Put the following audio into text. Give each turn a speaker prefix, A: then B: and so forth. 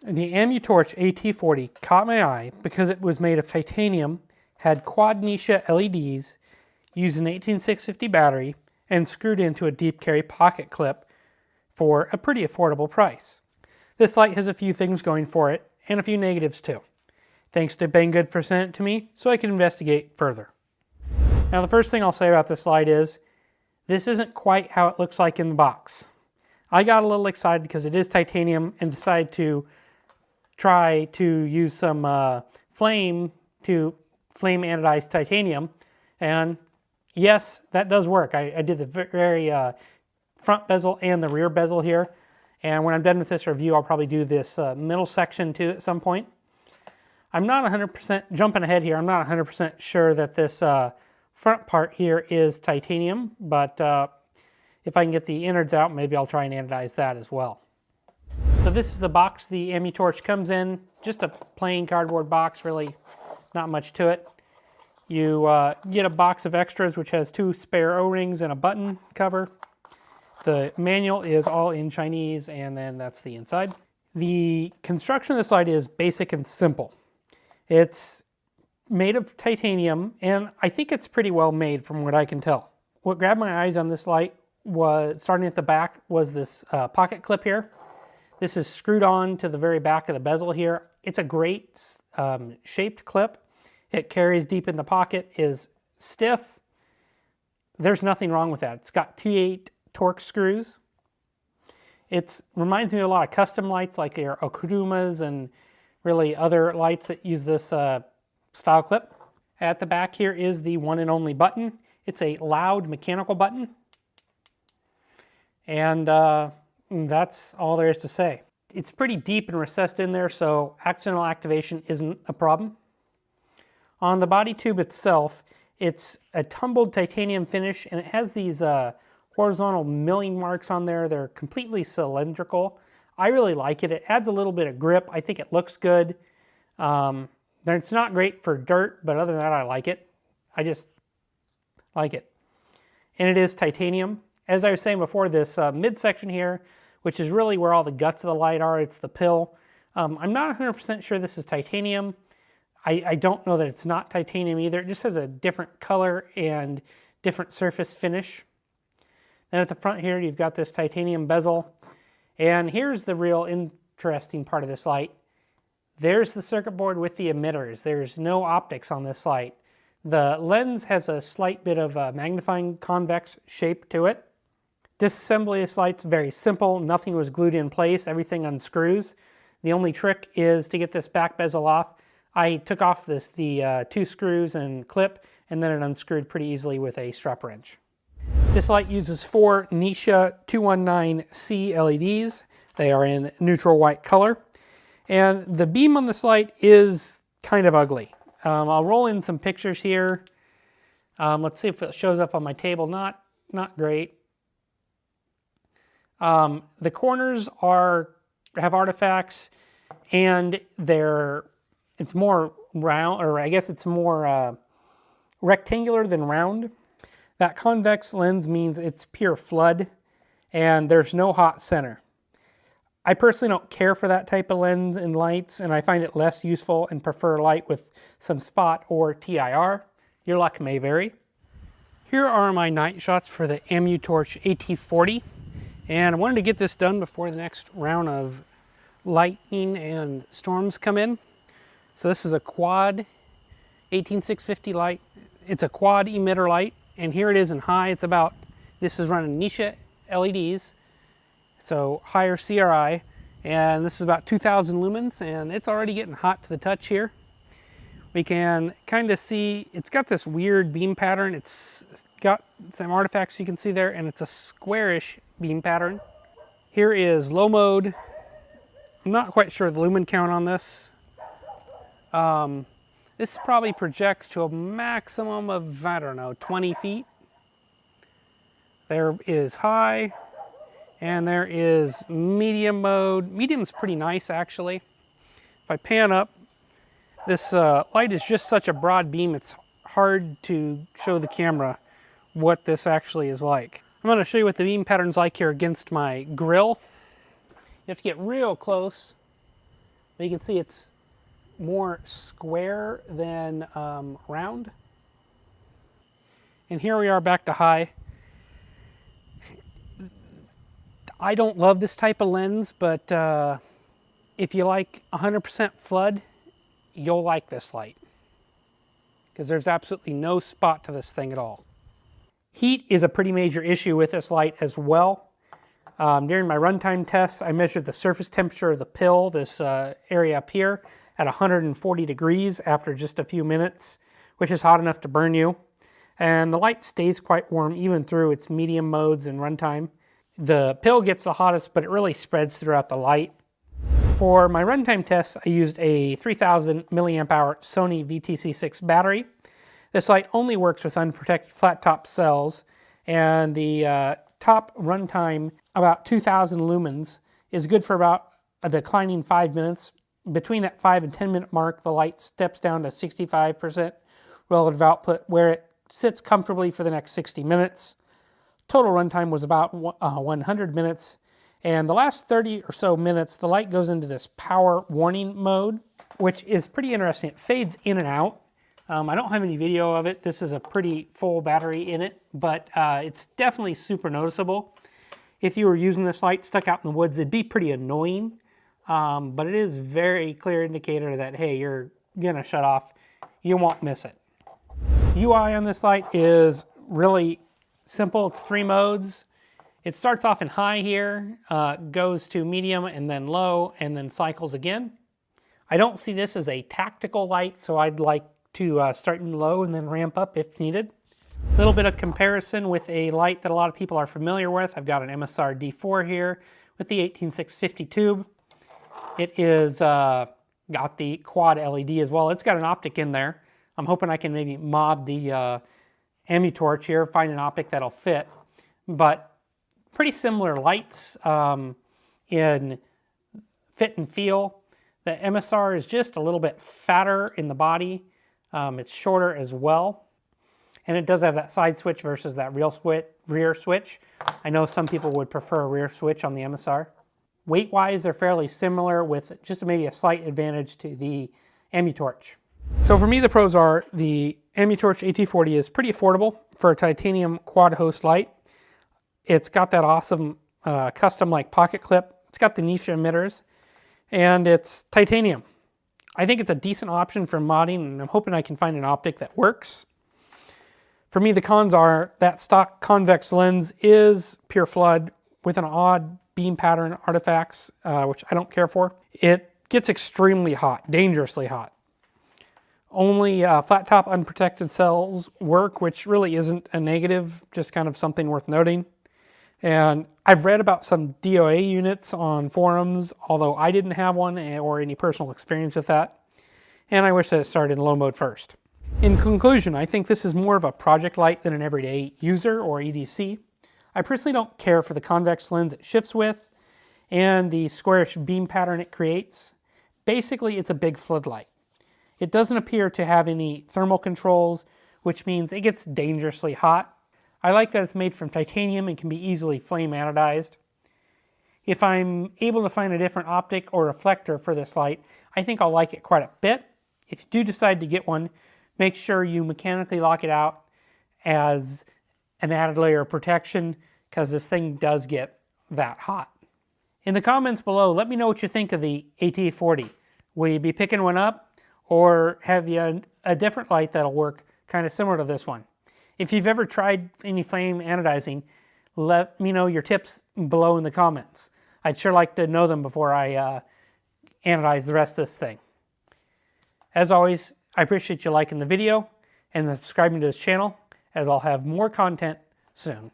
A: The Amutorch AT40 caught my eye because it was made of titanium, had quad Nichia LEDs, used an 18650 battery, and screwed into a deep carry pocket clip for a pretty affordable price. This light has a few things going for it, and a few negatives too. Thanks to Banggood for sending it to me so I can investigate further. Now the first thing I'll say about this light is, this isn't quite how it looks like in the box. I got a little excited because it is titanium and decided to try to use some flame anodized titanium, and yes, that does work. I did the very front bezel and the rear bezel here, and when I'm done with this review I'll probably do this middle section too at some point. I'm not 100%, jumping ahead here, I'm not 100% sure that this front part here is titanium, but if I can get the innards out, maybe I'll try and anodize that as well. So this is the box the Amutorch comes in, just a plain cardboard box, really not much to it. You get a box of extras which has 2 spare O-rings and a button cover. The manual is all in Chinese, and then that's the inside. The construction of this light is basic and simple. It's made of titanium, and I think it's pretty well made from what I can tell. What grabbed my eyes on this light was, starting at the back, was this pocket clip here. This is screwed on to the very back of the bezel here. It's a great shaped clip. It carries deep in the pocket, is stiff. There's nothing wrong with that. It's got T8 Torx screws. It reminds me of a lot of custom lights like your Okurumas and really other lights that use this style clip. At the back here is the one and only button. It's a loud mechanical button. And that's all there is to say. It's pretty deep and recessed in there, so accidental activation isn't a problem. On the body tube itself, it's a tumbled titanium finish, and it has these horizontal milling marks on there. They're completely cylindrical. I really like it. It adds a little bit of grip. I think it looks good. It's not great for dirt, but other than that, I like it. I just like it. And it is titanium. As I was saying before, this midsection here, which is really where all the guts of the light are, it's the pill. I'm not 100% sure this is titanium. I don't know that it's not titanium either. It just has a different color and different surface finish. Then at the front here, you've got this titanium bezel. And here's the real interesting part of this light. There's the circuit board with the emitters. There's no optics on this light. The lens has a slight bit of a magnifying convex shape to it. Disassembly of this light's very simple. Nothing was glued in place. Everything unscrews. The only trick is to get this back bezel off. I took off the 2 screws and clip, and then it unscrewed pretty easily with a strap wrench. This light uses 4 Nichia 219C LEDs. They are in neutral white color. And the beam on this light is kind of ugly. I'll roll in some pictures here. Let's see if it shows up on my table. Not great. The corners have artifacts, and it's more round, or I guess it's more rectangular than round. That convex lens means it's pure flood, and there's no hot center. I personally don't care for that type of lens in lights, and I find it less useful and prefer light with some spot or TIR. Your luck may vary. Here are my night shots for the Amutorch AT40, and I wanted to get this done before the next round of lightning and storms come in. So this is a quad 18650 light. It's a quad emitter light, and here it is in high. This is running Nichia LEDs, so higher CRI, and this is about 2000 lumens, and it's already getting hot to the touch here. We can kind of see, it's got this weird beam pattern. It's got some artifacts you can see there, and it's a squarish beam pattern. Here is low mode. I'm not quite sure the lumen count on this. This probably projects to a maximum of, I don't know, 20 feet. There is high, and there is medium mode. Medium's pretty nice, actually. If I pan up, this light is just such a broad beam, it's hard to show the camera what this actually is like. I'm going to show you what the beam pattern's like here against my grill. You have to get real close But you can see it's more square than round. And here we are back to high. I don't love this type of lens, but if you like 100% flood, you'll like this light, because there's absolutely no spot to this thing at all. Heat is a pretty major issue with this light as well. During my runtime tests, I measured the surface temperature of the pill, this area up here, at 140 degrees after just a few minutes, which is hot enough to burn you. And the light stays quite warm even through its medium modes and runtime. The pill gets the hottest, but it really spreads throughout the light. For my runtime tests, I used a 3000 milliamp hour Sony VTC6 battery. This light only works with unprotected flat top cells, and the top runtime, about 2000 lumens, is good for about a declining 5 minutes. Between that 5 and 10 minute mark, the light steps down to 65% relative output, where it sits comfortably for the next 60 minutes. Total runtime was about 100 minutes, and the last 30 or so minutes, the light goes into this power warning mode, which is pretty interesting. It fades in and out. I don't have any video of it. This is a pretty full battery in it, but it's definitely super noticeable. If you were using this light stuck out in the woods, it'd be pretty annoying, but it is a very clear indicator that, hey, you're gonna shut off. You won't miss it. UI on this light is really simple. It's 3 modes. It starts off in high here, goes to medium and then low, and then cycles again. I don't see this as a tactical light, so I'd like to start in low and then ramp up if needed. A little bit of comparison with a light that a lot of people are familiar with. I've got an MSR D4 here with the 18650 tube. It is got the quad LED as well. It's got an optic in there. I'm hoping I can maybe mod the Amutorch here, find an optic that'll fit. But pretty similar lights in fit and feel. The MSR is just a little bit fatter in the body. It's shorter as well. And it does have that side switch versus that rear switch. I know some people would prefer a rear switch on the MSR. Weight-wise, they're fairly similar with just maybe a slight advantage to the Amutorch. So for me, the pros are the Amutorch AT40 is pretty affordable for a titanium quad host light. It's got that awesome custom like pocket clip. It's got the Nichia emitters, and it's titanium. I think it's a decent option for modding, and I'm hoping I can find an optic that works. For me, the cons are that stock convex lens is pure flood with an odd beam pattern artifacts, which I don't care for. It gets extremely hot, dangerously hot. Only flat top unprotected cells work, which really isn't a negative, just kind of something worth noting. And I've read about some DOA units on forums, although I didn't have one or any personal experience with that. And I wish that it started in low mode first. In conclusion, I think this is more of a project light than an everyday user or EDC. I personally don't care for the convex lens it shifts with and the squarish beam pattern it creates. Basically, it's a big floodlight. It doesn't appear to have any thermal controls, which means it gets dangerously hot. I like that it's made from titanium and can be easily flame anodized. If I'm able to find a different optic or reflector for this light, I think I'll like it quite a bit. If you do decide to get one, make sure you mechanically lock it out as an added layer of protection, because this thing does get that hot. In the comments below, let me know what you think of the AT40. Will you be picking one up, or have you a different light that'll work kind of similar to this one? If you've ever tried any flame anodizing, let me know your tips below in the comments. I'd sure like to know them before I anodize the rest of this thing. As always, I appreciate you liking the video and subscribing to this channel, as I'll have more content soon.